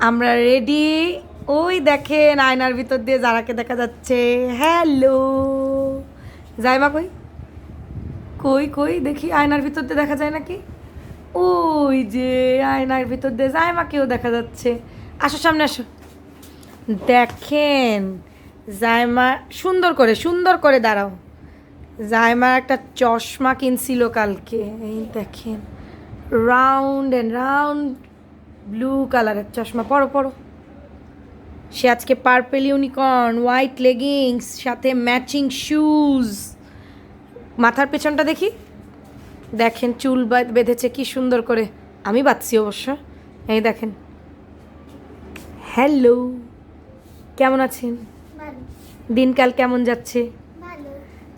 আমরা রেডি। ওই দেখেন আয়নার ভিতর দিয়ে যারাকে দেখা যাচ্ছে। হ্যালো জাইমা কই কই কই দেখি আয়নার ভিতর দিয়ে দেখা যায় নাকি? ওই যে আয়নার ভিতর দিয়ে জাইমাকেও দেখা যাচ্ছে। আসো সামনে আসো। দেখেন জাইমা সুন্দর করে দাঁড়াও। জাইমা একটা চশমা কিনছিল কালকে, এই দেখেন রাউন্ড অ্যান্ড রাউন্ড ব্লু কালারের চশমা। পড়ো পড়ো। সে আজকে পার্পেল ইউনিকর্ন হোয়াইট লেগিংস সাথে ম্যাচিং শুজ। মাথার পেছনটা দেখি, দেখেন চুল বেঁধেছে কি সুন্দর করে। আমি বাঁধছি অবশ্য। এই দেখেন। হ্যালো, কেমন আছেন? দিনকাল কেমন যাচ্ছে?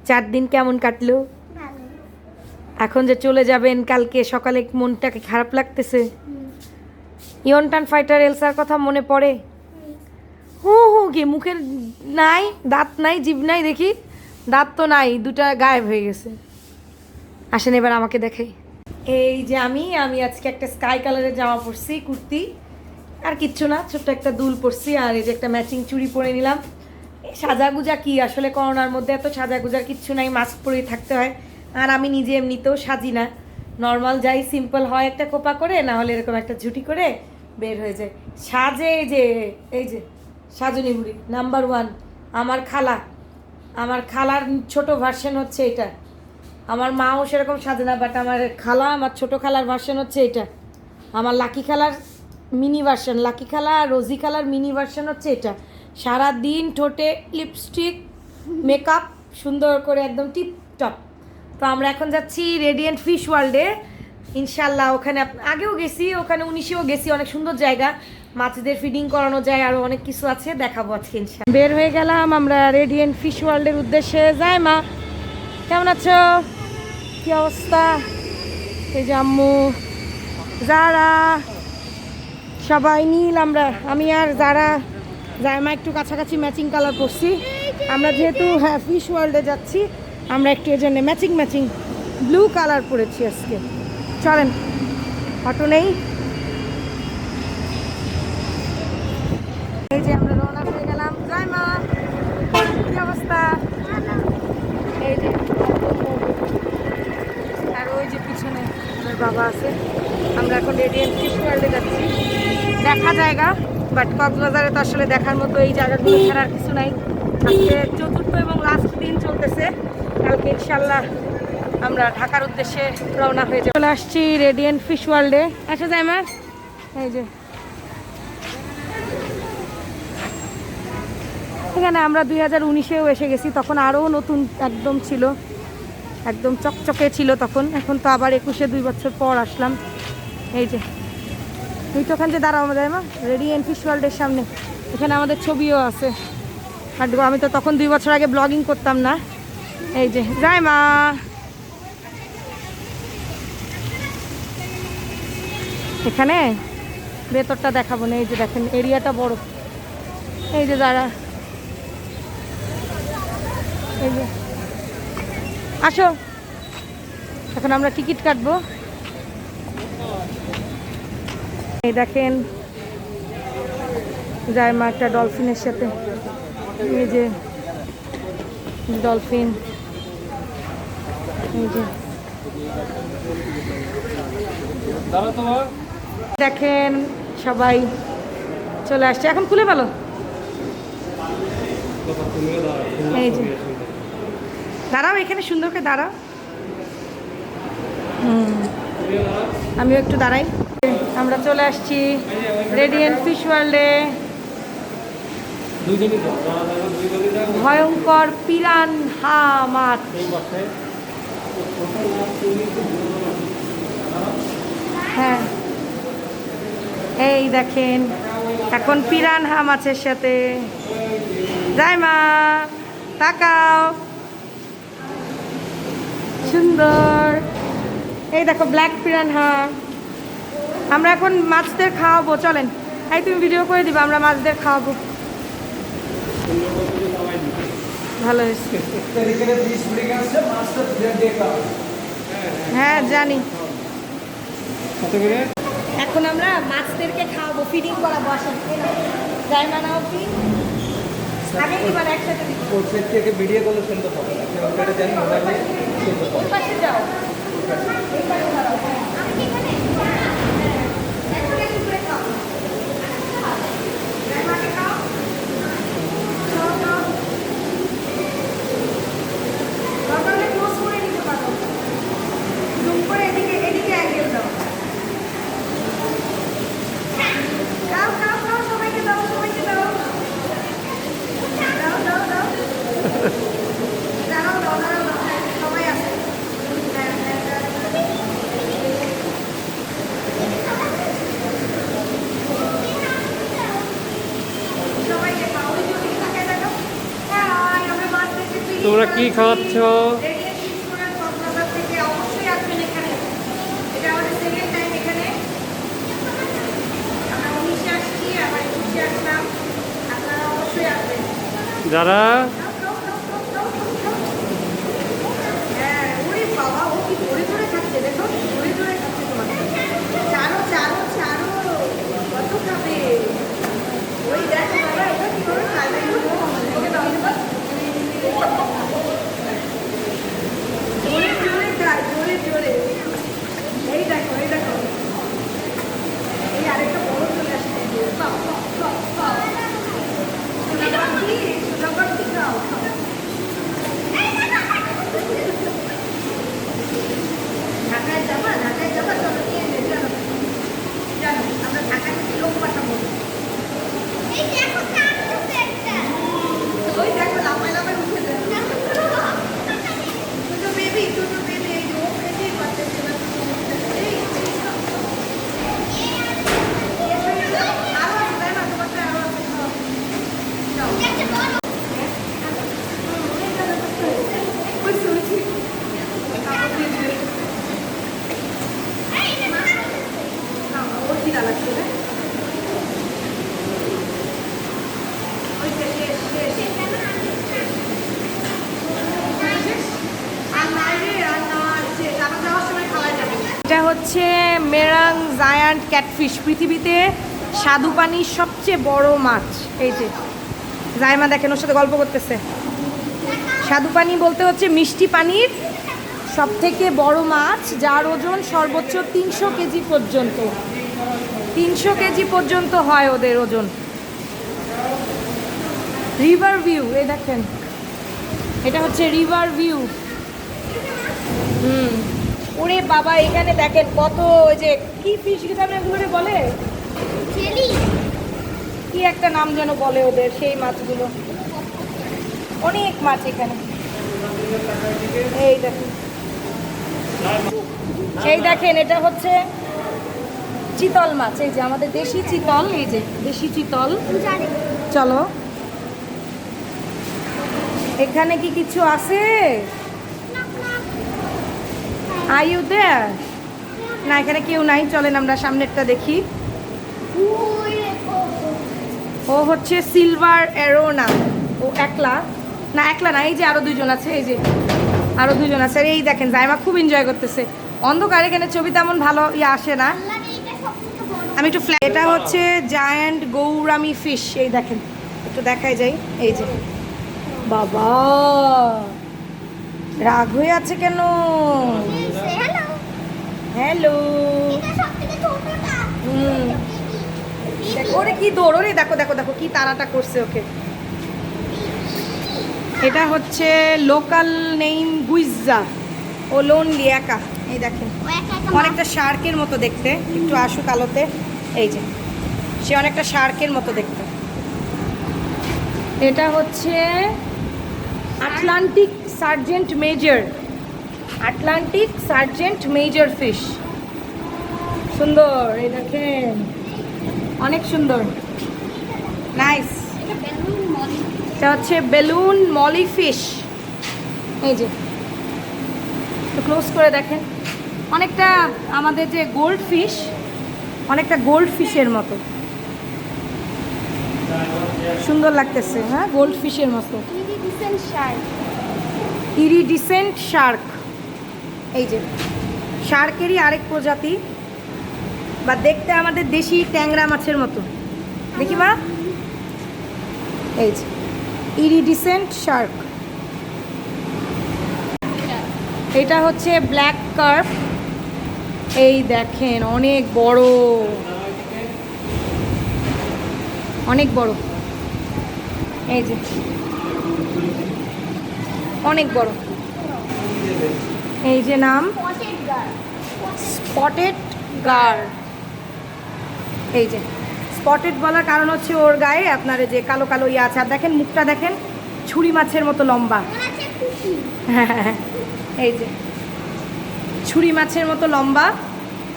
4 দিন কেমন কাটলো? এখন যে চলে যাবেন কালকে সকালে মনটাকে খারাপ লাগতেছে? ইয়নটান ফাইটার এলসার কথা মনে পড়ে? হু হু কি মুখের নাই, দাঁত নাই, জিভ নাই, দেখি দাঁত তো নাই, দুটা গায়েব হয়ে গেছে। আসেন এবার আমাকে দেখাই। এই যে আমি আজকে একটা স্কাই কালারের জামা পরছি, কুর্তি, আর কিচ্ছু না, ছোট্ট একটা দুল পরছি, আর এই যে একটা ম্যাচিং চুড়ি পরে নিলাম। সাজাগুজা কি আসলে, করোনার মধ্যে এত সাজাগুজার কিচ্ছু নাই, মাস্ক পরেই থাকতে হয়। আর আমি নিজে এমনিতেও সাজি না, নর্মাল যাই, সিম্পল হয় একটা কোপা করে, না হলে এরকম একটা ঝুটি করে বের হয়ে যায়। সাজে এই যে সাজুনি বুড়ি নাম্বার 1 আমার খালার ছোট ভার্সন হচ্ছে এটা। আমার মাও সেরকম সাজে না, বাট আমার ছোট খালার ভার্সন হচ্ছে এটা। আমার লাকি খালার মিনি ভার্সন, লাকি খালা আর রোজি খালার মিনি ভার্সন হচ্ছে এটা। সারা দিন ঠোঁটে লিপস্টিক, মেকআপ সুন্দর করে একদম টিপটপ। তো আমরা এখন যাচ্ছি রেডিয়েন্ট ফিশ ওয়ার্ল্ডে ইনশাল্লাহ। ওখানে আগেও গেছি, ওখানে 19-এও গেছি, অনেক সুন্দর জায়গা, মাছদের ফিডিং করানো যায়, আরও অনেক কিছু আছে, দেখাবো আজকে ইনশাল্লাহ। বের হয়ে গেলাম আমরা রেডিয়েন্ট ফিশ ওয়ার্ল্ডের উদ্দেশ্যে। যাই মা, কেমন আছো? কি অবস্থা? এই যে আম্মু, যারা সবাই নীল, আমি আর যারা জাইমা একটু কাছাকাছি ম্যাচিং কালার পরছি। আমরা যেহেতু ফিশ ওয়ার্ল্ডে যাচ্ছি, আমরা একটু এই জন্য ম্যাচিং ব্লু কালার পরেছি আজকে। চলেন, অটো নেই। এই যে আমরা রওনা হয়ে গেলাম। জাইমা কি অবস্থা? এই যে, আর ওই যে পিছনে আমার বাবা আছে। আমরা এখন রেডিয়েন্ট ফিশ ওয়ার্ল্ডে যাচ্ছি। দেখা জায়গা, বাট কক্সবাজারে তো আসলে দেখার মতো এই জায়গাগুলো ছাড়া আর কিছু নাই। আজকে 4র্থ এবং লাস্ট দিন চলতেছে। কালকে ইনশাল্লাহ আমরা ঢাকার উদ্দেশ্যে রওনা হয়ে চলে আসছি রেডিয়েন্ট ফিশ ওয়ার্ল্ডে। আসা যায় আমার, এই যে এখানে আমরা 2019-এও এসে গেছি, তখন আরও নতুন একদম ছিল, একদম চকচকে ছিল তখন। এখন তো আবার 21-এ 2 বছর পর আসলাম। এই যে তুই তো ওখান থেকে দাঁড়াও আমাদের মা, রেডিয়েন্ট ফিশ ওয়ার্ল্ডের সামনে। এখানে আমাদের ছবিও আছে। আর আমি তো তখন 2 বছর আগে ব্লগিং করতাম না। এই যে যাই মা, এখানে ভেতরটা দেখাবো না। এই যে দেখেন এরিয়াটা বড়। এই যে যারা, এই যে আসো, এখন আমরা টিকিট কাটবো। এই দেখেন যায় মা একটা ডলফিনের সাথে, এই যে ডলফিন, এই যে দেখেন সবাই চলে আসছে। এখন খুলে ভালো, এই যে দাঁড়াও, এখানে সুন্দর করে দাঁড়াও। আমিও একটু দাঁড়াই। আমরা চলে আসছি রেডিয়েন্ট ফিশ ওয়ার্ল্ডে। ভয়ঙ্কর পিরানহা মাছ। হ্যাঁ, এই দেখেন এখন পিরানহা মাছের সাথে। যাই মা, তাকাও, সুন্দর। এই দেখো ব্ল্যাক পিরানহা। আমরা এখন মাছদের খাওয়াবো, চলেন। এই তুমি ভিডিও করে দিবা, আমরা মাছদের খাওয়াবো। ভালো হয়েছে। হ্যাঁ জানি। এখন আমরা মাছদেরকে খাওয়াবো, ফিডিং করাবো। আসেন যাই মানাও কি আগে কি মানে একসাথে ওর সেট থেকে ভিডিও করলে সুন্দর হবে। আপনি ওইটা দেন মোবাইলে সুন্দর ওই হবে। পাশে যাও, এই পাশে দাঁড়াও। এখন একটু করে খাও। যাই মাকে খাও। খাও, খাও। দরকার হলে close করে নিতে পারো। জুম করে এদিকে অ্যাঙ্গেল দাও। খাও, খাও, খাও, সবাইকে দাও, সবাইকে দাও। দাও, দাও, দাও। দাঁড়াও, দাও, দাঁড়াও, দাও। সবাই আছে। হ্যাঁ, হ্যাঁ, হ্যাঁ। সবাইকে খাও। ওই যে ওদিকে তাকায় দেখো। হাই, আমরা মাছ দেখে ফিরি। তোমরা কি খাওয়াচ্ছ? রেডিয়েশন স্টুডেন্ট কক্সবাজার থেকে অবশ্যই আসবেন এখানে। এটা আমাদের সেকেন্ড টাইম এখানে। আমরা 19-এ আসছি, আবার 21-এ আসলাম। আপনারা অবশ্যই আসবেন। যারা হ্যাঁ, ওরে বাবা, ও কি ধরে ধরে খাচ্ছে, দেখো ধরে ধরে খাচ্ছে তোমাকে। চারো চারো চারো, কত খাবে? ওই দেখো বাবা, এটা কি করে খাবে? ওকে দাও, দাও। জোরে জোরে খায়, জোরে জোরে। এই দেখো, এই দেখো। এই আরেকটা বড় চলে আসছে। বাহ, বাহ, বাহ, বাহ। সোনাপাখি, সোনাপাখি খাও, খাও। ঢাকায় যাবা, ঢাকায় যাবা, চলো নিয়ে নে, জানো জানো আমরা ঢাকা থেকে লোক পাঠাবো। ওই দেখো লাফায় লাফায় উঠে যায়। ছোট বেবি, এই যে ও খেতেই পারতেছে না। এই, আরো আছে, তাই না? তোমারটা আরো আছে, খাও। যাও। হয়েছে, হয়েছে। কাপড় দিয়ে দিলে। না, ওর খিদা লাগছে না? ওই যে শেষ, শেষ। আর নাই রে, আর নাই, শেষ। আবার যাওয়ার সময় খাওয়া যাবে। এটা হচ্ছে মেরাং জায়ান্ট ক্যাটফিশ, পৃথিবীতে স্বাদু পানির সবচেয়ে বড় মাছ। এই যে জায়মা দেখেন, ওর সাথে গল্প করতেছে। স্বাদু পানি বলতে হচ্ছে মিষ্টি পানির সব থেকে বড় মাছ, যার ওজন সর্বোচ্চ 300 কেজি পর্যন্ত। 300 কেজি পর্যন্ত হয় ওদের ওজন। রিভার ভিউ, এই দেখেন, এটা হচ্ছে রিভার ভিউ। ওরে বাবা, এখানে দেখেন কত, ওই যে কি ফিশ এগুলো বলে, কি একটা নাম যেন বলে ওদের, সেই মাছগুলো। অনেক মাছ এখানে। এই দেখেন, এই দেখেন, এটা হচ্ছে চিতল মাছ। এই যে আমাদের দেশি চিতল, এই যে দেশি চিতল। চলো, এখানে কি কিছু আছে? Are you there? না, এখানে কেউ নাই। চলেন আমরা সামনেরটা দেখি। ও হচ্ছে সিলভার অ্যারোনা। ও একলা না, একলা না, এই যে আরো দুজন আছে। এই যে আরো দুজন আছে। আর এই দেখেন, জাইমা খুব এনজয় করতেছে। অন্ধকার, এখানে ছবি তেমন ভালো আসে না। আমি একটু এটা হচ্ছে জায়ান্ট গৌরামি ফিশ। এই দেখেন, একটু দেখাই যাই। এই যে বাবা, রাগ হয়ে আছে কেন? হ্যালো। ওরে কি দৌড়, ওরে দেখো দেখো দেখো কি তাড়াটা করছে ওকে। এটা হচ্ছে লোকাল নেম গুইজা। ও লোনলি, একা। এই দেখেন, অনেকটা শার্কের মতো দেখতে। একটু আসুক আলোতে। এই যে সে অনেকটা শার্কের মতো দেখতে। এটা হচ্ছে Atlantic sergeant major. Atlantic sergeant major fish. সুন্দর, এই দেখেন, অনেক সুন্দর, নাইস। এটা হচ্ছে বেলুন মলি ফিশ। এই যে একটু ক্লোজ করে দেখেন, অনেকটা আমাদের যে গোল্ড ফিশ, অনেকটা গোল্ড ফিশের মতো সুন্দর লাগতেছে। হ্যাঁ, গোল্ড ফিশের মতো। Iridescent Shark. এই যে শার্কেরই আরেক প্রজাতি, বা দেখতে আমাদের দেশি ট্যাংরা মাছের মতো। দেখি মা, এই যে ইরিডিসেন্ট শার্ক। এটা হচ্ছে ব্ল্যাক কার্প। এই দেখেন অনেক বড়, অনেক বড়, এই যে অনেক বড়। এই যে নাম স্পটেড গার। এই যে স্পটেড বলার কারণ হচ্ছে ওর গায়ে আপনার এই যে কালো কালো ইয়ে আছে। আর দেখেন মুখটা দেখেন ছুরি মাছের মতো লম্বা। এই যে ছুরি মাছের মতো লম্বা,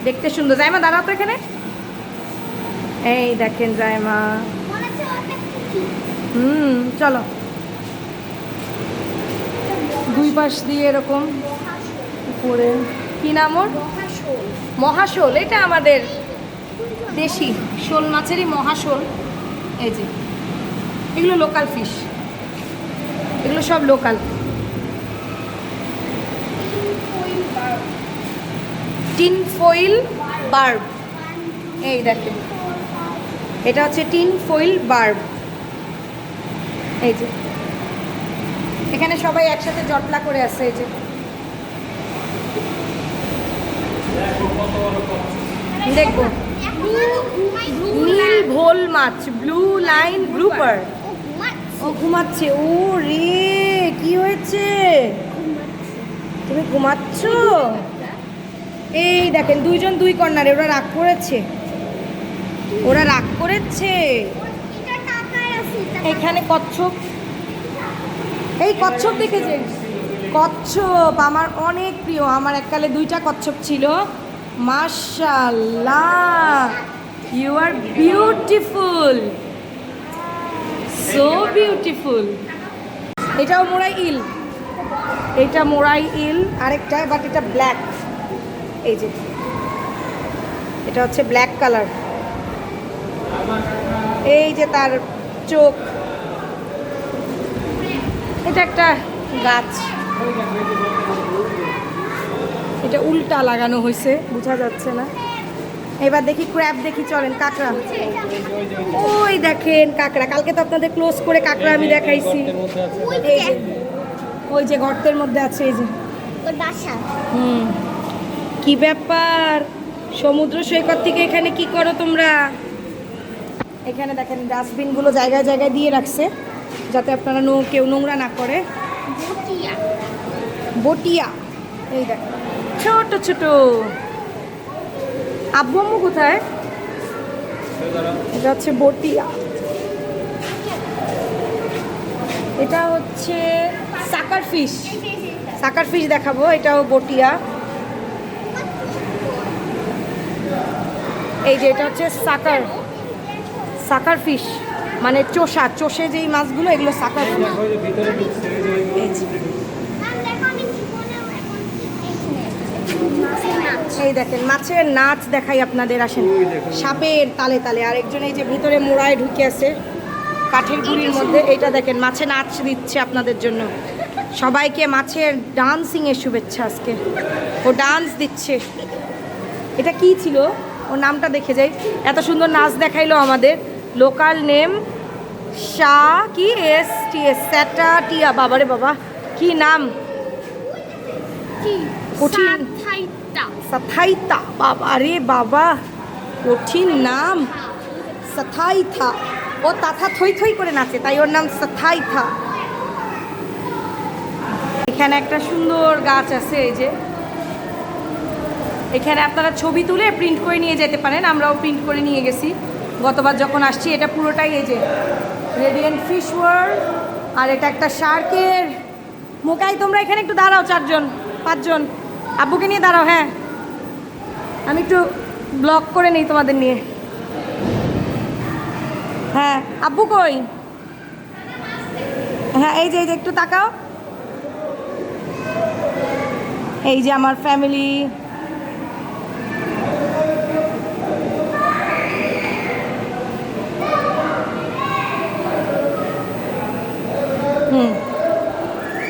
দেখতে সুন্দর। জাইমা দাঁড়াও তো এখানে। এই দেখেন জাইমা। চলো, দুই পাশ দিয়ে এরকম করে। কি নাম ওর? মহাশোল। এটা আমাদের দেশি শোল মাছেরই মহাশোল। এই যে এগুলো লোকাল ফিশ, এগুলো সব লোকাল। Tin foil verb. এই দেখেন এটা হচ্ছে টিন ফয়েল বার্ব। এই যে এখানে সবাই একসাথে জটলা করে আছে। এই যে দেখবো নীল ভোল মাছ, ব্লু লাইন গ্রুপার। ও ঘুমাচ্ছে। ও রে, কি হয়েছে? তুমি ঘুমাচ্ছ? এই দেখেন দুইজন দুই কর্নারে। ওরা রাগ করেছে, ওরা রাগ করেছে। এখানে কচ্ছপ। এই কচ্ছপ দেখেছেন? কচ্ছপ আমার অনেক প্রিয়। আমার এককালে দুইটা কচ্ছপ ছিল। মাশাআল্লাহ, you are beautiful, so beautiful. এটাও মোরাই ইল, এটা মোরাই ইল আরেকটা, বাট এটা ব্ল্যাক। এই যে এটা হচ্ছে ব্ল্যাক কালার। এই যে তার চোখ। এটা একটা গাছ, এটা উল্টা লাগানো হয়েছে, বোঝা যাচ্ছে না। এবার দেখি ক্র্যাব দেখি, চলেন। কাঁকড়া, ওই দেখেন কাঁকড়া। কালকে তো আপনাদের ক্লোজ করে কাঁকড়া আমি দেখাইছি। এই যে ওই যে গর্তের মধ্যে আছে। এই যে কি ব্যাপার? সমুদ্র সৈকত থেকে এখানে কি করো তোমরা? এখানে দেখেন ডাস্টবিনগুলো জায়গায় জায়গায় দিয়ে রাখছে যাতে আপনারা কেউ নোংরা না করে। বটিয়া, এই দেখেন ছোট ছোট। আব্বু আম্মু কোথায়? এটা হচ্ছে বটিয়া। এটা হচ্ছে সাকার ফিশ। সাকার ফিশ দেখাবো। এটাও বটিয়া। এই যে এটা হচ্ছে সাকার, সাকার ফিশ মানে চোষা, চোষে যেই মাছগুলো এগুলো সাকার ফিশ। এই দেখেন মাছের নাচ দেখাই আপনাদের, আসেন। সাপের তালে তালে আরেকজন এই যে ভিতরে মোড়ায় ঢুকে আছে কাঠের গুঁড়ির মধ্যে। এইটা দেখেন মাছে নাচ দিচ্ছে আপনাদের জন্য। সবাইকে মাছের ডান্সিংয়ের শুভেচ্ছা। আজকে ও ডান্স দিচ্ছে। এটা কি ছিল ওর নামটা দেখে যাই। এত সুন্দর নাচ দেখাইলো আমাদের। লোকাল নেম কি STS স্যাটাটিয়া। বাবারে বাবা, কি নাম কঠিন। সাথাইতা। বাবা রে বাবা, কঠিন নাম। সাথাইথা। ও তাথা থই থই করে নাচে, তাই ওর নাম সাথাইথা। এখানে একটা সুন্দর গাছ আছে। এই যে এখানে আপনারা ছবি তুলে প্রিন্ট করে নিয়ে যেতে পারেন। আমরাও প্রিন্ট করে নিয়ে গেছি গতবার যখন আসছি। এটা পুরোটাই এই যে রেডিয়েন্ট ফিশ ওয়ার্ল্ড। আর এটা একটা শার্কের মোকাই। তোমরা এখানে একটু দাঁড়াও, 4জন 5জন। আব্বুকে নিয়ে দাঁড়াও। হ্যাঁ, আমি একটু ব্লগ করে নিই তোমাদের নিয়ে। হ্যাঁ, আব্বু কই? হ্যাঁ, এই যে একটু তাকাও। এই যে আমার ফ্যামিলি।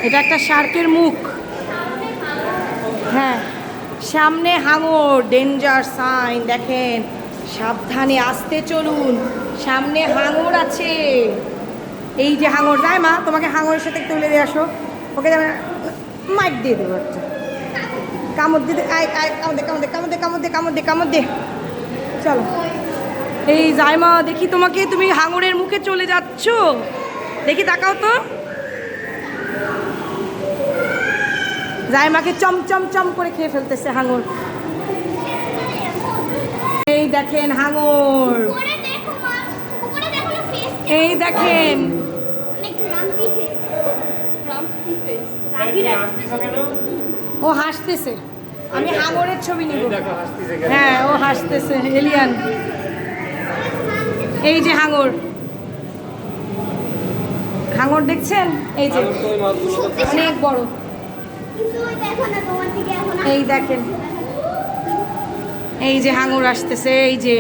এটা একটা শার্কের মুখ। হ্যাঁ, সামনে হাঙর, ডেঞ্জার সাইন, দেখেন সাবধানে আসতে চলুন, সামনে হাঙর আছে। এই যে হাঙর, যায় মা তোমাকে হাঙরের সাথে একটু তুলে দিয়ে আসো, ওকে মাইক দিয়ে দেবো একটা কামড় দিতে, আয় আয় কামড় দে কামড় দে কামড় দে কামড় দে কামড় দে কামড় দে, চলো। এই জায়মা দেখি তোমাকে, তুমি হাঙরের মুখে চলে যাচ্ছ, দেখি তাকাও তো। জায়মাকে চম চম চম করে খেয়ে ফেলতেছে হাঙর। এই দেখেন হাঙর, এই দেখেন ও হাসতেছে, আমি হাঙরের ছবি নিব। হ্যাঁ ও হাসতেছে, এলিয়ান। এই যে হাঙর, হাঙর দেখছেন, এই যে অনেক বড়, এই দেখেন, এই যে হাঙর আসতেছে, এই যে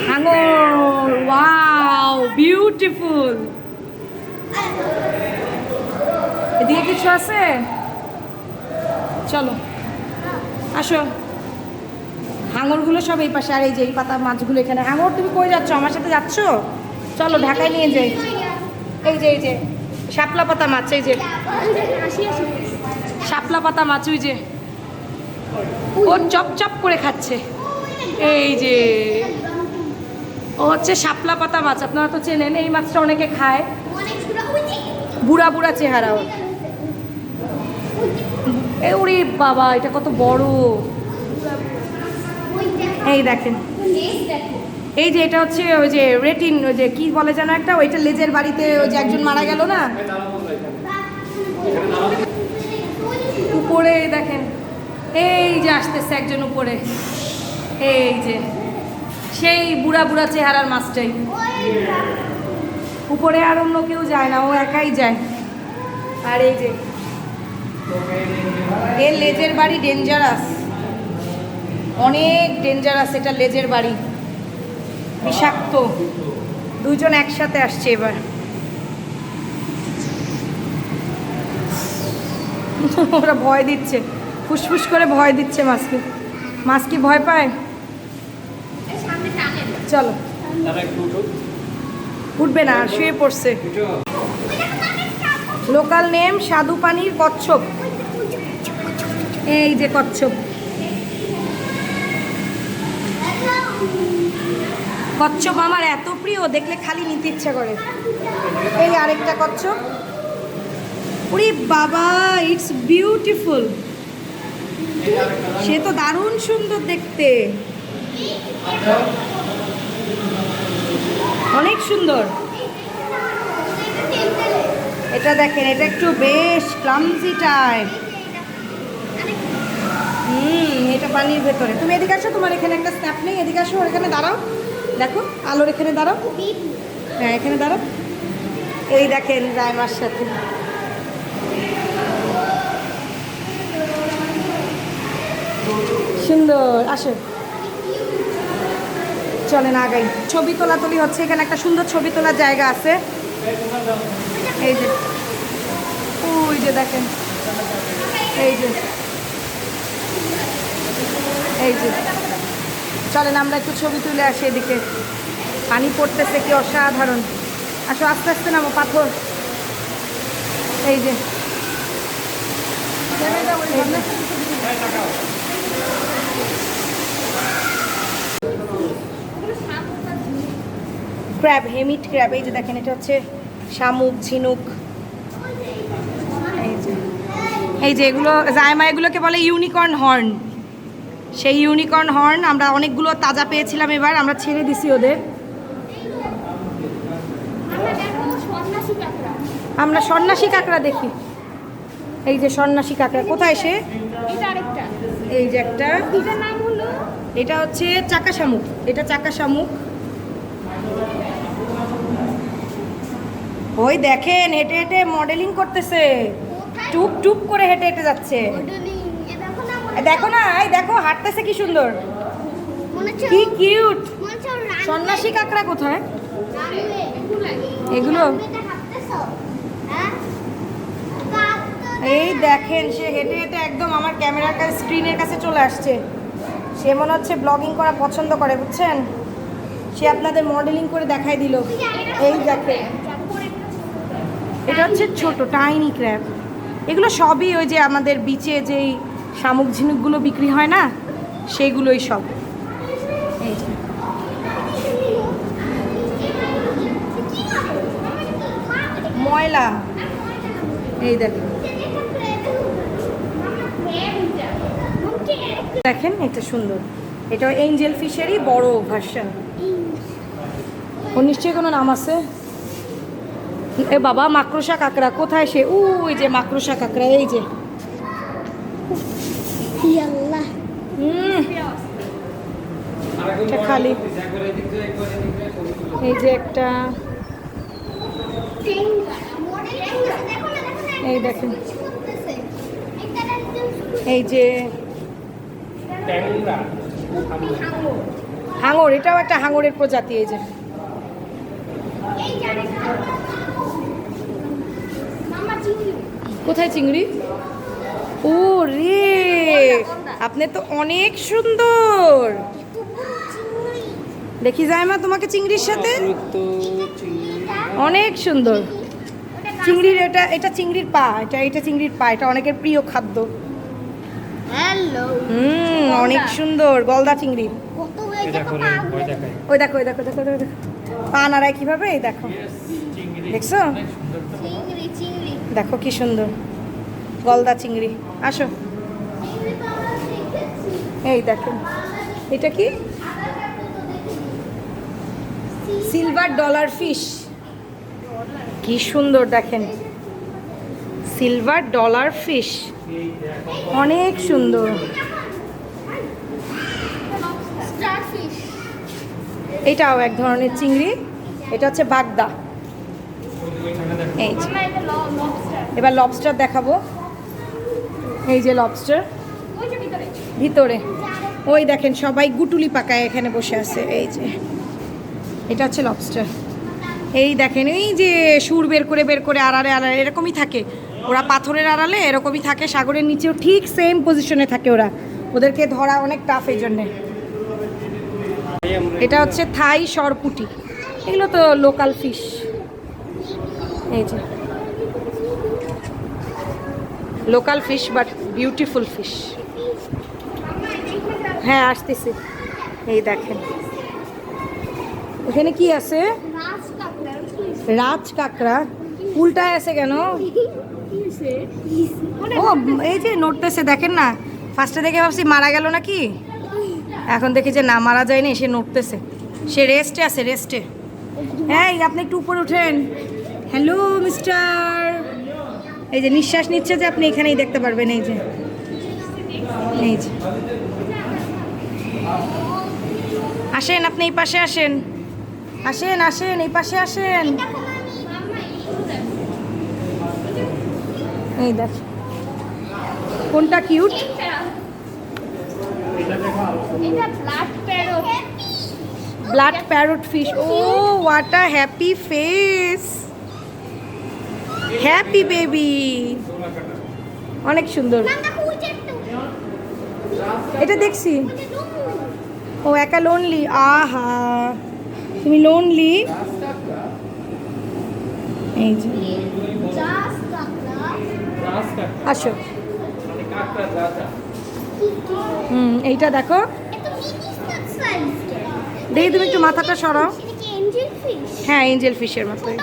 হাঙর, ওয়াও বিউটিফুল। এদিকে কিছু আছে, চলো আসো। হাঙরগুলো সব এই পাশে, আর এই যে এই পাতা মাছগুলো এখানে। হাঙর তুমি কই যাচ্ছ, আমার সাথে যাচ্ছ? চলো ঢাকায় নিয়ে যাই। এই যে শাপলা পাতা মাছ, এই যে শাপলা পাতা মাছ, ওই যে ও চপ চপ করে খাচ্ছে। এই যে ও হচ্ছে শাপলা পাতা মাছ, আপনারা তো চেনেন, এই মাছটা অনেকে খায়, বুড়া বুড়া চেহারা ওর। ওরে বাবা, এটা কত বড়, এই দেখেন। এই যে এটা হচ্ছে ওই যে রেটিন, ওই যে কি বলে যেন একটা, ওইটা লেজের বাড়িতে ওই যে একজন মারা গেল না, উপরে দেখেন, এই যে আসতেছে একজন উপরে, এই যে সেই বুড়া বুড়া চেহারার মাছটাই উপরে, আর অন্য কেউ যায় না, ও একাই যায়। আর এই যে এর লেজের বাড়ি ডেঞ্জারাস, অনেক ডেঞ্জারাস, এটা লেজের বাড়ি বিষাক্ত। দুজন একসাথে আসছে এবার, ওরা ভয় দিচ্ছে, ফুসফুস করে ভয় দিচ্ছে মাছকে। মাছ কি ভয় পায়? চলো, উঠবে না, শুয়ে পড়ছে। লোকাল নেম স্বাদু পানির কচ্ছপ, এই যে কচ্ছপ, কচ্ছপ আমার এত প্রিয়, দেখলে খালি নিতে ইচ্ছা করে। এই আরেকটা কচ্ছপ, ওরে বাবা, ইটস বিউটিফুল, সে তো দারুণ সুন্দর দেখতে, অনেক সুন্দর। এটা দেখেন, এটা একটু বেশ ক্লামজি টাইপ। এটা পানির ভেতরে। তুমি এদিকে আসো, তোমার এখানে একটা স্ন্যাপ নেই, এদিকে আসো, ওর এখানে দাঁড়াও, দেখো আলোর এখানে দাঁড়াও, হ্যাঁ এখানে দাঁড়াও। এই দেখেন জায়মার সাথে, সুন্দর। আসো, চলেন আগাই, ছবি তোলাতুলি হচ্ছে, এখানে একটা সুন্দর ছবি তোলার জায়গা আছে। এই যে ওই যে দেখেন, এই যে এই যে, চলেন আমরা একটু ছবি তুলে আসি। এদিকে পানি পড়তেছে, কি অসাধারণ। আসো, আস্তে আস্তে নামো, পাথর। এই যে ক্র্যাব, হেমিট ক্র্যাব, এই যে দেখেন, এটা হচ্ছে শামুক, ঝিনুক। এই যে এগুলো জায়মা, এগুলোকে বলে ইউনিকর্ন হর্ন। সেই ইউনিকর্ন হর্ন আমরা অনেকগুলো তাজা পেয়েছিলাম, এবার আমরা ছেড়ে দিছি ওদের। আমরা সন্ন্যাসী কাঁকড়া দেখি, এই যে সন্ন্যাসী কাঁকড়া, কোথায় সে? এই যে একটা, এটা হচ্ছে চাকা শামুক, এটা চাকা শামুক। ওই দেখেন হেঁটে হেঁটে মডেলিং করতেছে, টুপ টুপ করে হেঁটে হেঁটে যাচ্ছে, দেখো না, এই দেখো হাঁটতেছে কি সুন্দর, কি কিউট। সন্ন্যাসী কাঁকড়া কোথায়? এগুলো এই দেখেন সে হেঁটে হেঁটে একদম আমার ক্যামেরার কাছে স্ক্রিনের কাছে চলে আসছে। সে মনে হচ্ছে ব্লগিং করা পছন্দ করে, বুঝছেন? সে আপনাদের মডেলিং করে দেখাই দিল। এই দেখেন, এটা হচ্ছে ছোট টাইনি ক্র্যাব। এগুলো সবই ওই যে আমাদের বিচে যেই শামুক ঝিনুকগুলো বিক্রি হয় না, সেইগুলোই সব। এই যে ময়লা, এই দেখেন দেখেন এটা সুন্দর। এটা এঞ্জেল ফিশেরই বড় ভার্সন। ওর নিশ্চয়ই কোনো নাম আছে। এ বাবা, মাকড়সা কাঁকড়া কোথায় সে? ওই যে মাকড়সা কাঁকড়া, এই যে এটা খালি। এই যে একটা, এই দেখেন, এই যে হাঙর, এটাও একটা হাঙরের প্রজাতি। এই যে কোথায় চিংড়ি? ও রে, আপনি তো অনেক সুন্দর। দেখি যায় মা তোমাকে চিংড়ির সাথে, অনেক সুন্দর চিংড়ির। এটা চিংড়ির পা, এটা চিংড়ির পা। এটা অনেকের প্রিয় খাদ্য। অনেক সুন্দর গলদা চিংড়ি। ওই দেখো, ওই দেখো, দেখো, দেখো, পা নাড়ায় কিভাবে, এই দেখো, দেখছো? দেখো কি সুন্দর গলদা চিংড়ি। আসো, এই দেখো, এটা কি? Silver dollar fish. কি সুন্দর দেখেন, সিলভার ডলার ফিশ, অনেক সুন্দর। এটাও এক ধরনের চিংড়ি। এটা হচ্ছে বাগদা। এই যে এবার লবস্টার দেখাবো। এই যে লবস্টার ভিতরে, ওই দেখেন সবাই গুটুলি পাকায় এখানে বসে আছে। এই যে এটা হচ্ছে লবস্টার। এই দেখেন, এই যে সুর বের করে আড়ালে আড়ালে এরকমই থাকে ওরা, পাথরের আড়ালে এরকমই থাকে। সাগরের নিচেও ঠিক সেম পজিশনে থাকে ওরা, ওদেরকে ধরা অনেক টাফ এই জন্যে। এটা হচ্ছে থাই সরপুটি। এগুলো তো লোকাল ফিশ। এই যে local fish but beautiful fish. হ্যাঁ আসতেছি। এই দেখেন ওখানে কি আছে? রাজ কাঁকড়া। উল্টায় আছে কেন? ও এই যে নড়তেছে, দেখেন না। ফার্স্টে দেখে ভাবছি মারা গেল নাকি, এখন দেখি যে না, মারা যায়নি, সে নড়তেছে। সে রেস্টে আছে, রেস্টে। হ্যাঁ, আপনি একটু উপরে ওঠেন। Hello mister. এই যে নিঃশ্বাস নিচ্ছে যে, আপনি এখানেই দেখতে পারবেন। এই যে, এই যে আসেন, আপনি এই পাশে আসেন, আসেন আসেন, এই পাশে আসেন। এই দেখ কোনটা cute. Blood parrot fish. Oh what a happy face, happy baby, অনেক সুন্দর। এটা দেখছি। ও একা লোনলি। আহা, তুমি লোনলি। এই যে আসো। এইটা দেখো, দেখি তুমি একটু মাথাটা সরাও। হ্যাঁ, এঞ্জেল ফিশের মতোই।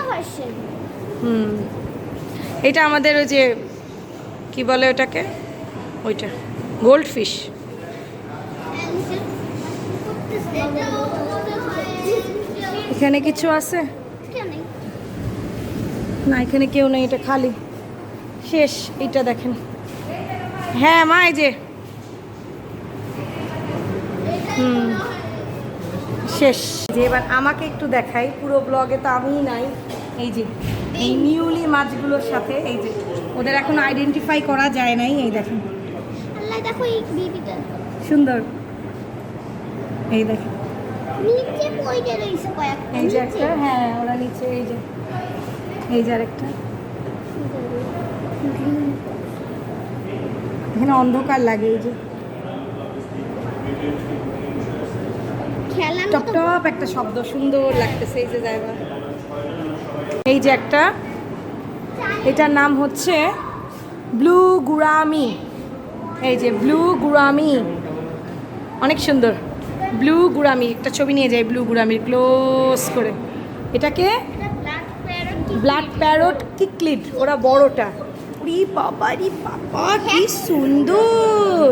এটা আমাদের ওই যে কি বলে ওটাকে, ওইটা গোল্ড ফিশ। এখানে কিছু আছে না? এখানে কেউ নেই, এটা খালি, শেষ। এইটা দেখেন। হ্যাঁ মা, এই যে শেষ। যে এবার আমাকে একটু দেখাই, পুরো ব্লগে তো আমিই নাই। এই যে এই নিউলি মাছগুলোর সাথে, এই যে ওদের এখন আইডেন্টিফাই করা যায় নাই। এই দেখেন, দেখো এই বেবিটা সুন্দর। এই দেখেন নিচে পড়ে রইছে কয়েকটা। এই যে একটা, হ্যাঁ ওরা নিচে। এই যে, এই যে আরেকটা। এখানে অন্ধকার লাগে, এই যে খেলার টপ মতো টপ একটা শব্দ, সুন্দর লাগতেছে। এই যে জায়গা, এই যে একটা, এটার নাম হচ্ছে ব্লু গুরামি। এই যে ব্লু গুরামি, অনেক সুন্দর। ব্লু গুরামি, একটা ছবি নিয়ে যাই ব্লু গুরামির ক্লোজ করে। এটাকে ব্লাড প্যারট কিকলিড, ওরা বড়টা। রি বাবা, রি বাবা, কি সুন্দর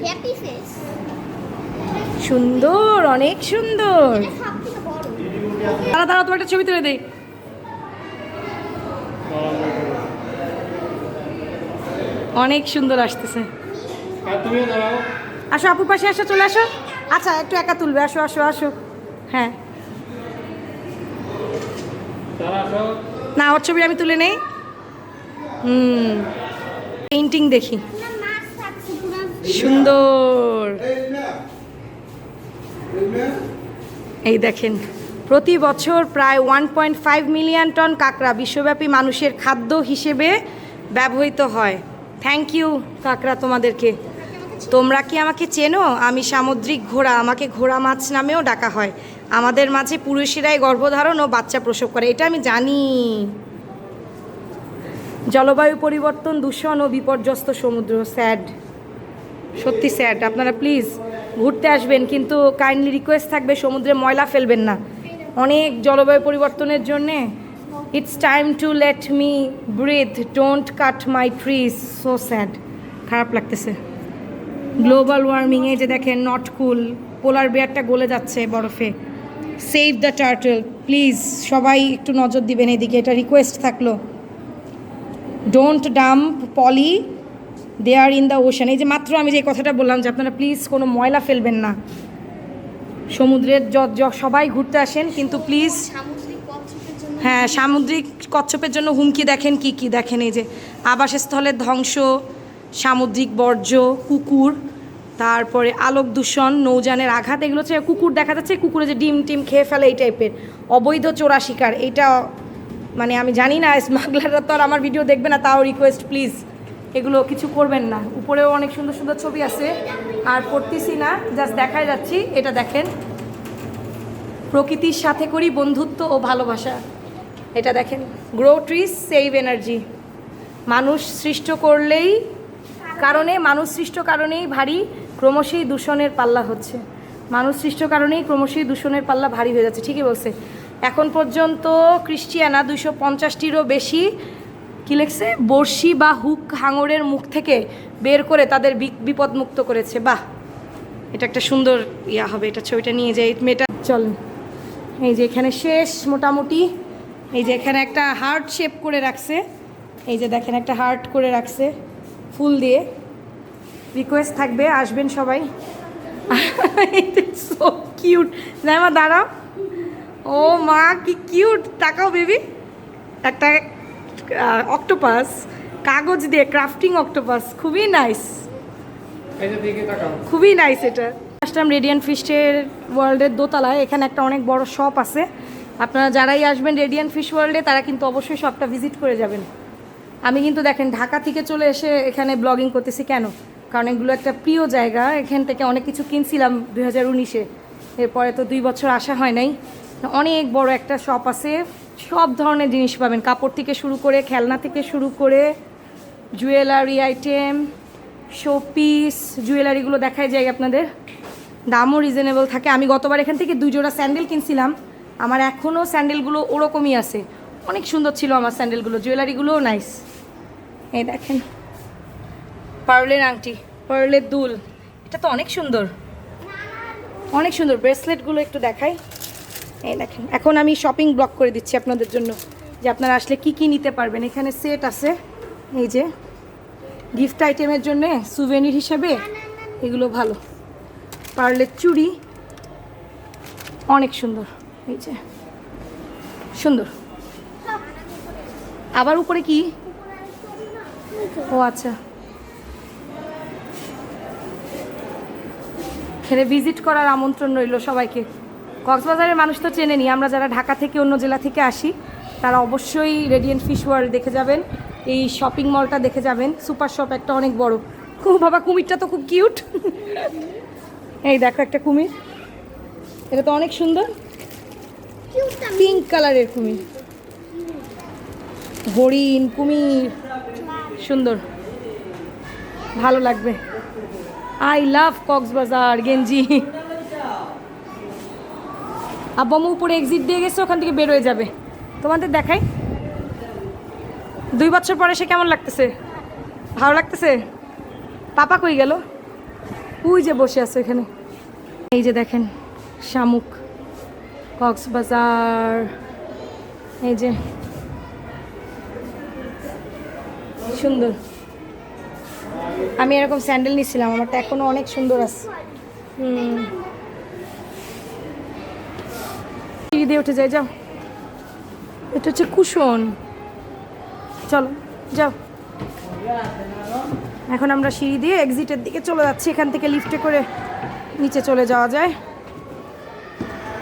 হ্যাপি ফেস, সুন্দর, অনেক সুন্দর। এটা সবথেকে বড়। দাঁড়া দাঁড়া, তোমার একটা ছবি তুলে দেই। অনেক সুন্দর আসতেছে। তুমিও দাঁড়াও। আসো আপুর পাশে, আসো, চলে আসো। আচ্ছা একটু একা তুলবে, আসো আসো আসো। হ্যাঁ, দাঁড়াও। না ওর ছবি আমি তুলে নেই। পেইন্টিং দেখি, না মাছ থাকছে পুরো। সুন্দর। এই দেখেন, প্রতি বছর প্রায় 1.5 মিলিয়ন টন কাঁকড়া বিশ্বব্যাপী মানুষের খাদ্য হিসেবে ব্যবহৃত হয়। থ্যাংক ইউ কাঁকড়া তোমাদেরকে। তোমরা কি আমাকে চেনো? আমি সামুদ্রিক ঘোড়া, আমাকে ঘোড়া মাছ নামেও ডাকা হয়। আমাদের মাঝে পুরুষেরাই গর্ভধারণ ও বাচ্চা প্রসব করে, এটা আমি জানি। জলবায়ু পরিবর্তন, দূষণ ও বিপর্যস্ত সমুদ্র, স্যাড, সত্যি স্যাড। আপনারা প্লিজ ঘুরতে আসবেন, কিন্তু কাইন্ডলি রিকোয়েস্ট থাকবে সমুদ্রে ময়লা ফেলবেন না। অনেক জলবায়ু পরিবর্তনের জন্যে it's time to let me breathe, don't cut my trees, so sad. খারাপ লাগতেছে। গ্লোবাল ওয়ার্মিংয়ে যে দেখেন, নট কুল, পোলার বিয়ারটা গলে যাচ্ছে বরফে। সেভ দ্য টার্টল, প্লিজ সবাই একটু নজর দিবেন এদিকে, এটা রিকোয়েস্ট থাকলো। Don't dump poly there in the ocean. এই যে মাত্র আমি যে কথাটা বললাম যে আপনারা প্লিজ কোনো ময়লা ফেলবেন না সমুদ্রের। সবাই ঘুরতে আসেন, কিন্তু প্লিজ, সামুদ্রিক কচ্ছপের জন্য হ্যাঁ, সামুদ্রিক কচ্ছপের জন্য হুমকি দেখেন কি কি, দেখেন এই যে আবাসস্থলের ধ্বংস, সামুদ্রিক বর্জ্য, কুকুর, তারপরে আলোক দূষণ, নৌযানের আঘাত, এগুলো হচ্ছে কুকুর দেখা যাচ্ছে, কুকুরে যে ডিম টিম খেয়ে ফেলে এই টাইপের, অবৈধ চোরা শিকার। এইটা মানে আমি জানি না, স্মাগলাররা তো আর আমার ভিডিও দেখবে না, তাও রিকোয়েস্ট প্লিজ এগুলো কিছু করবেন না। উপরেও অনেক সুন্দর সুন্দর ছবি আছে, আর পড়তেছি না, জাস্ট দেখাই যাচ্ছি। এটা দেখেন, প্রকৃতির সাথে করি বন্ধুত্ব ও ভালোবাসা। এটা দেখেন, গ্রো ট্রিজ সেভ এনার্জি। মানুষ সৃষ্ট কারণেই ভারী ক্রমশই দূষণের পাল্লা হচ্ছে। মানুষ সৃষ্ট কারণেই ক্রমশই দূষণের পাল্লা ভারী হয়ে যাচ্ছে। ঠিকই বলছে। এখন পর্যন্ত ক্রিশ্চিয়ানা 250টিরও বেশি কী লিখছে, বড়শি বা হুক হাঙরের মুখ থেকে বের করে তাদের বিপদমুক্ত করেছে। বাহ, এটা একটা সুন্দর ইয়া হবে। এটা ছবিটা নিয়ে যাই মেয়েটা। চলেন, এই যে এখানে শেষ মোটামুটি। এই যে এখানে একটা হার্ট শেপ করে রাখছে, এই যে দেখেন একটা হার্ট করে রাখছে ফুল দিয়ে। রিকোয়েস্ট থাকবে আসবেন সবাই। So cute. জামা দাঁড়াও, ও মা কি কিউট, তাকাও বেবি। একটা অক্টোপাস, কাগজ দিয়ে ক্রাফটিং অক্টোপাস, খুবই নাইস, খুবই নাইস। এটা আসলাম রেডিয়ান্ট ফিশের ওয়ার্ল্ডের দোতলায়। এখানে একটা অনেক বড় শপ আছে। আপনারা যারাই আসবেন রেডিয়ান্ট ফিশ ওয়ার্ল্ডে, তারা কিন্তু অবশ্যই শপটা ভিজিট করে যাবেন। আমি কিন্তু দেখেন ঢাকা থেকে চলে এসে এখানে ব্লগিং করতেছি কেন, কারণ এগুলো একটা প্রিয় জায়গা। এখান থেকে অনেক কিছু কিনছিলাম 2019-এ, এরপরে তো 2 বছর আসা হয় নাই। অনেক বড় একটা শপ আছে, সব ধরনের জিনিস পাবেন, কাপড় থেকে শুরু করে, খেলনা থেকে শুরু করে, জুয়েলারি আইটেম, শোপিস, জুয়েলারিগুলো দেখাই যায় আপনাদের। দামও রিজনেবল থাকে। আমি গতবার এখান থেকে 2 জোড়া স্যান্ডেল কিনছিলাম, আমার এখনও স্যান্ডেলগুলো ওরকমই আছে, অনেক সুন্দর ছিল আমার স্যান্ডেলগুলো। জুয়েলারিগুলোও নাইস। এই দেখেন, পার্লের আংটি, পার্লের দুল, এটা তো অনেক সুন্দর, অনেক সুন্দর। ব্রেসলেটগুলো একটু দেখাই। এই দেখেন, এখন আমি শপিং ব্লগ করে দিচ্ছি আপনাদের জন্য, যে আপনারা আসলে কি কি নিতে পারবেন। এখানে সেট আছে, এই যে গিফট আইটেমের জন্য সুভেনির হিসাবে এগুলো ভালো। পার্লের চুড়ি অনেক সুন্দর, এই যে সুন্দর। আবার উপরে কি, ও আচ্ছা, এখানে ভিজিট করার আমন্ত্রণ রইল সবাইকে। কক্সবাজারের মানুষ তো চেনেনি, আমরা যারা ঢাকা থেকে অন্য জেলা থেকে আসি তারা অবশ্যই রেডিয়েন্ট ফিশ ওয়ার্ল্ড দেখে যাবেন, এই শপিং মলটা দেখে যাবেন। সুপার শপ একটা অনেক বড়, ও বাবা, কুমিরটা তো খুব কিউট। এই দেখো একটা কুমির, এটা তো অনেক সুন্দর, পিঙ্ক কালারের কুমির, হরিণ, কুমির, সুন্দর, ভালো লাগবে। আই লাভ কক্সবাজার গেঞ্জি। আব্বামু উপরে এক্সিট দিয়ে গেছে, ওখান থেকে বের হয়ে যাবে। তোমাদের দেখাই 2 বছর পরে সে কেমন লাগতেছে? ভালো লাগতেছে? পাপা কই গেল? ওই যে বসে আছে এখানে। এই যে দেখেন শামুক, কক্সবাজার, এই যে সুন্দর। আমি এরকম স্যান্ডেল নিয়েছিলাম, আমারটা এখনো অনেক সুন্দর আছে। সিঁড়ি দিয়ে উঠে যাই, যাও। এটা হচ্ছে কুশন, চলো যাও। এখন আমরা সিঁড়ি দিয়ে এক্সিটের দিকে চলে যাচ্ছি, এখান থেকে লিফটে করে নিচে চলে যাওয়া যায়।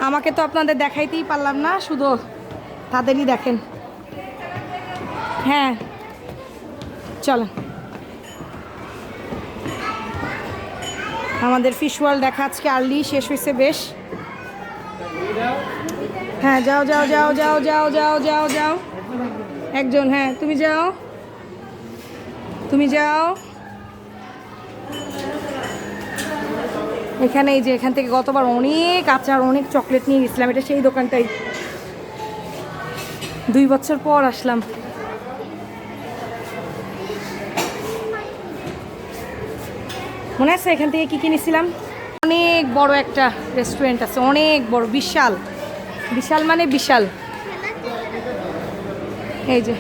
আমাকে তো আপনাদের দেখাইতেই পারলাম না, শুধু তাদেরই দেখেন। হ্যাঁ চলো, আমাদের ফিশ ওয়ার্ল্ড দেখা আজকে আর্লি শেষ হয়েছে বেশ। হ্যাঁ যাও যাও যাও যাও যাও যাও যাও যাও একজন, হ্যাঁ তুমি যাও, তুমি যাও। এখানে এই যে এখান থেকে গতবার অনেক আচার, অনেক চকলেট নিয়ে গেছিলাম, এটা সেই দোকানটাই। 2 বছর পর আসলাম। মনে আছে এখান থেকে কি কিনেছিলাম? অনেক বড় একটা রেস্টুরেন্ট আছে, অনেক বড়, বিশাল, বিশাল মানে বিশাল। এই যে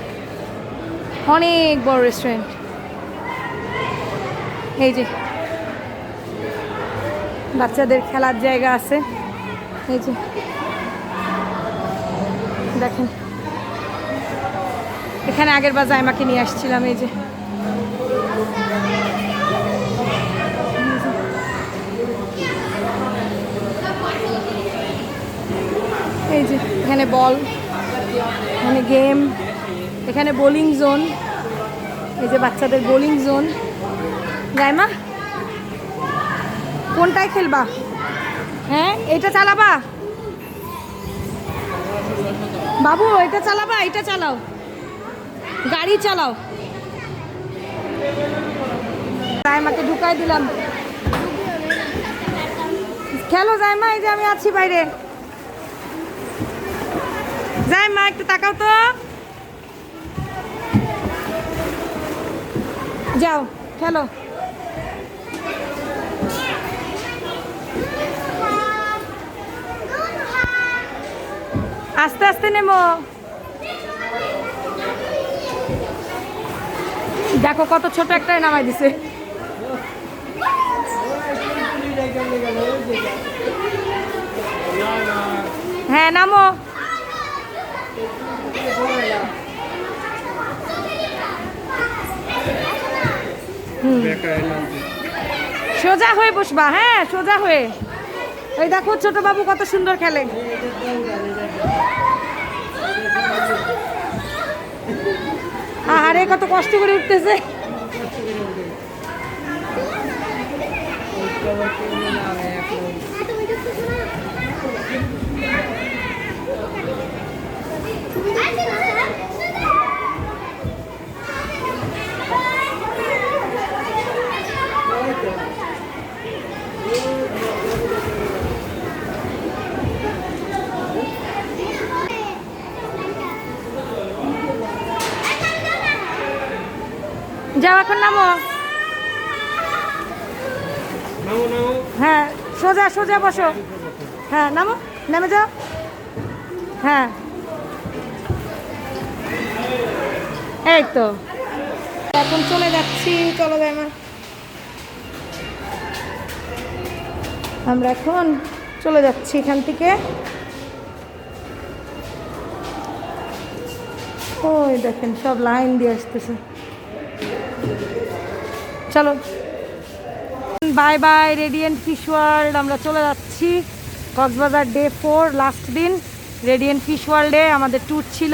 অনেক বড় রেস্টুরেন্ট, এই যে বাচ্চাদের খেলার জায়গা আছে, এই যে দেখেন। এখানে আগের বার জাইমাকে নিয়ে আসছিলাম, এই যে এই যে এখানে বল, এখানে গেম, এখানে বোলিং জোন, এই যে বাচ্চাদের বোলিং জোন। জাইমা কোনটায় খেলবা? হ্যাঁ এটা চালাবা বাবু, এটা চালাবা, এটা চালাও, গাড়ি চালাও। জাইমাকে ঢুকাই দিলাম, খেলো জাইমা, এই যে আমি আছি বাইরে। জাইমা একটু তাকাও তো, যাও খেলো। আস্তে আস্তে নেমো, দেখো কত ছোট একটাই নামাই দিছে। হ্যাঁ নামো। সোজা হয়ে বসবা, হ্যাঁ সোজা হয়ে। ওই দেখো ছোট বাবু কত সুন্দর খেলে। আরে কত কষ্ট করে উঠতেছে। যাও এখন নামো। হ্যাঁ সোজা সোজা বসো, হ্যাঁ নামো, নেমে যাও। হ্যাঁ এই তো এখন চলে যাচ্ছি, চলো জাইমা। আমরা এখন চলে যাচ্ছি এখান থেকে। ওই দেখেন সব লাইন দিয়ে আসতেছে। চলো bye bye radiant fish world, আমরা চলে যাচ্ছি। কক্সবাজার ডে 4 লাস্ট দিন, রেডিয়েন্ট ফিশ ওয়ার্ল্ডে আমাদের ট্যুর ছিল।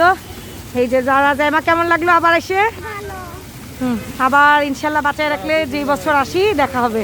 এই যে যারা জাইমা কেমন লাগলো আবার এসে? আবার ইনশাল্লাহ বাঁচায় রাখলে যেই বছর আসি দেখা হবে।